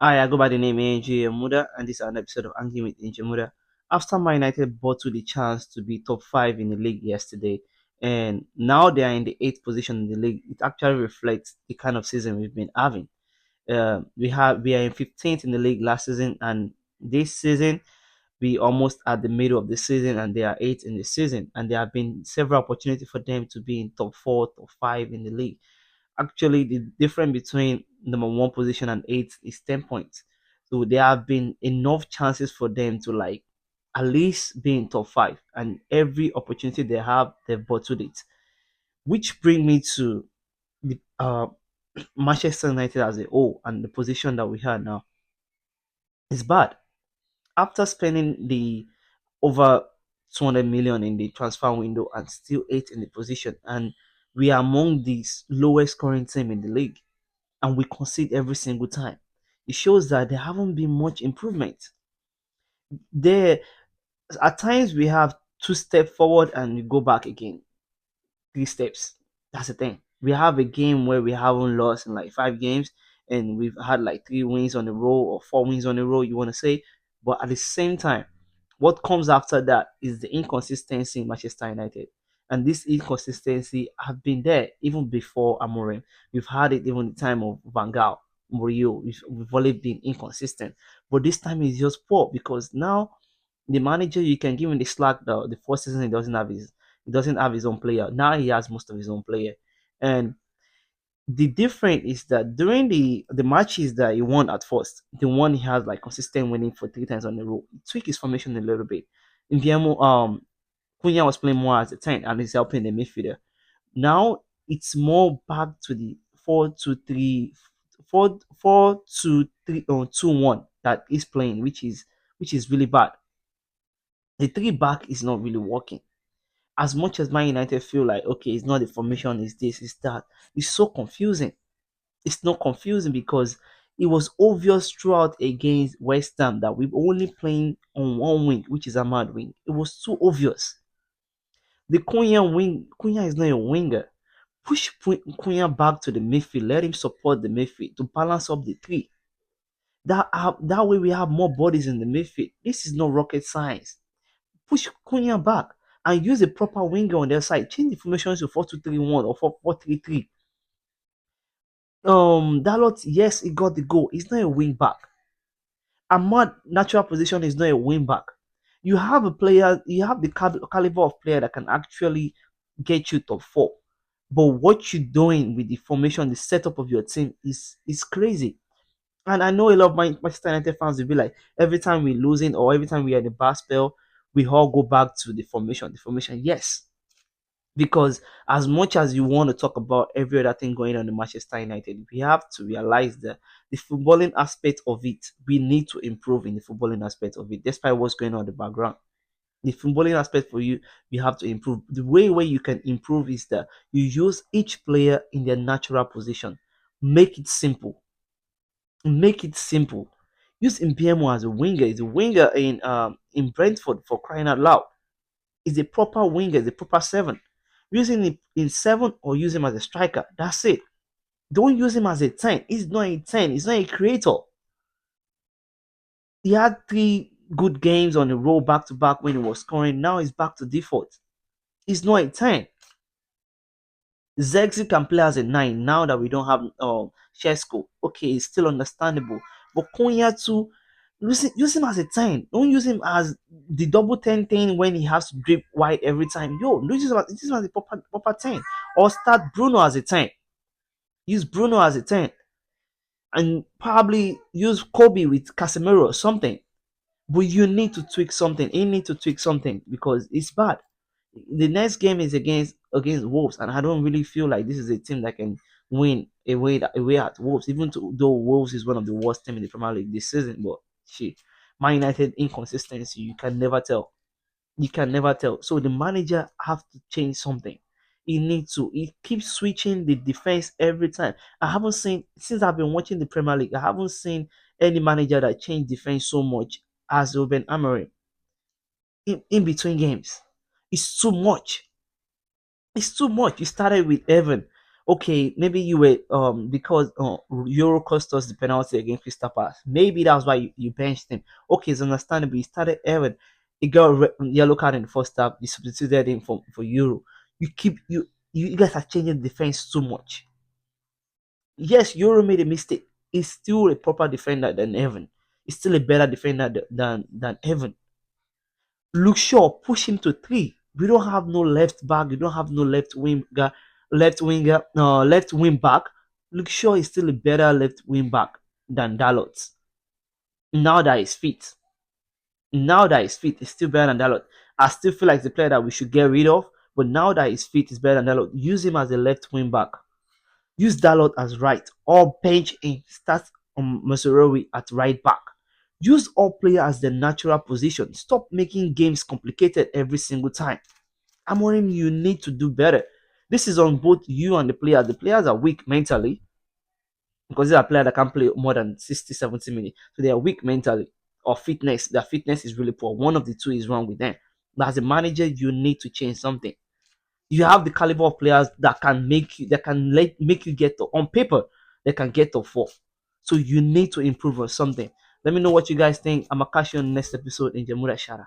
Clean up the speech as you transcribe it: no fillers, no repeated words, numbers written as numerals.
Hi, I go by the name ANG Muda, and this is an episode of Angry with ANG Muda. After Man United bottled the chance to be top five in the league yesterday, and now they are in the eighth position in the league, it actually reflects the kind of season we've been having. We are in 15th in the league last season, and this season we almost at the middle of the season, and they are eighth in the season, and there have been several opportunities for them to be in top four, top five in the league. Actually, the difference between number one position and eight is 10 points. So there have been enough chances for them to like at least be in top five, and every opportunity they have, they've bottled it. Which bring me to the Manchester United as a whole, and the position that we have now is bad. After spending the over 200 million in the transfer window and still eight in the position, and we are among the lowest scoring team in the league, and we concede every single time. It shows that there haven't been much improvement. There, at times, we have two steps forward and we go back again, three steps. That's the thing. We have a game where we haven't lost in like 5 games, and we've had like 3 wins on the row or 4 wins on the row, you want to say. But at the same time, what comes after that is the inconsistency in Manchester United. And this inconsistency have been there even before Amorim. We've had it even the time of Van Gaal, Mourinho. We've always been inconsistent. But this time is just poor because now the manager, you can give him the slack. The first season he doesn't have his own player. Now he has most of his own player, and the difference is that during the matches that he won at first, the one he has like consistent winning for 3 times on the row, he tweaked his formation a little bit. In Biamo, Cunha was playing more as a 10 and he's helping the midfielder. Now it's more back to the 4-2-3, 4-4-2-3 or 2-1 that he's playing, which is really bad. The three back is not really working. As much as Man United feel like okay, it's not the formation, it's this, it's that. It's so confusing. It's not confusing because it was obvious throughout against West Ham that we're only playing on one wing, which is a mad wing. It was too obvious. The Cunha wing, Cunha is not a winger. Push Cunha back to the midfield. Let him support the midfield to balance up the three. That way we have more bodies in the midfield. This is not rocket science. Push Cunha back and use a proper winger on their side. Change the formation to 4-2-3-1 or 4-4-3-3. Dalot, yes, he got the goal. He's not a wing back. Ahmad natural position is not a wing back. You have a player, you have the caliber of player that can actually get you top four. But what you're doing with the formation, the setup of your team is crazy. And I know a lot of my Manchester United fans will be like, every time we're losing or every time we are in a bad spell, we all go back to the formation. The formation, yes, because as much as you want to talk about every other thing going on in Manchester United, we have to realize that the footballing aspect of it, we need to improve in the footballing aspect of it, despite what's going on in the background. The footballing aspect for you, you have to improve. The way where you can improve is that you use each player in their natural position. Make it simple. Make it simple. Use Mpiemo as a winger. He's a winger in Brentford for crying out loud. Is a proper winger, is a proper seven. Using him in seven or use him as a striker. That's it. Don't use him as a 10. He's not a 10. He's not a creator. He had 3 good games on the row back to back when he was scoring. Now he's back to default. He's not a 10. Zexi can play as a 9 now that we don't have Shesko. Okay, it's still understandable. But Konya too, use him as a 10. Don't use him as the double 10 thing when he has to drip wide every time. Yo, use him as a proper 10. Or start Bruno as a 10. Use Bruno as a 10. And probably use Kobe with Casemiro or something. But you need to tweak something. You need to tweak something because it's bad. The next game is against Wolves, and I don't really feel like this is a team that can win away at Wolves. Even though Wolves is one of the worst teams in the Premier League this season, but shit, Man United inconsistency, you can never tell. You can never tell. So the manager have to change something. He needs to. He keeps switching the defense every time. I haven't seen since I've been watching the Premier League. I haven't seen any manager that changed defense so much as Ruben Amorim in between games. It's too much. It's too much. You started with Evan. Okay, maybe you were because Euro cost us the penalty against Crystal Palace. Maybe that's why you benched him. Okay, it's understandable. You started Evan. He got a yellow card in the first half. You substituted him for Euro. You guys are changing the defense too much. Yes, Euro made a mistake. He's still a proper defender than Evan. He's still a better defender than Evan. Luke Shaw, push him to three. We don't have no left back. We don't have no left wing back. Luke Shaw is still a better left wing back than Dalot. Now that he's fit, he's still better than Dalot. I still feel like the player that we should get rid of, but now that he's fit, he's better than Dalot. Use him as a left wing back. Use Dalot as right, or bench in. Start on Maserowi at right back. Use all players as their natural position. Stop making games complicated every single time. Amorim, you need to do better. This is on both you and the players. The players are weak mentally because they are players that can play more than 60, 70 minutes. So they are weak mentally or fitness. Their fitness is really poor. One of the two is wrong with them. But as a manager, you need to change something. You have the caliber of players that can make you get to, on paper, they can get to four. So you need to improve on something. Let me know what you guys think. I'm gonna catch you on the next episode in Jamura Shara.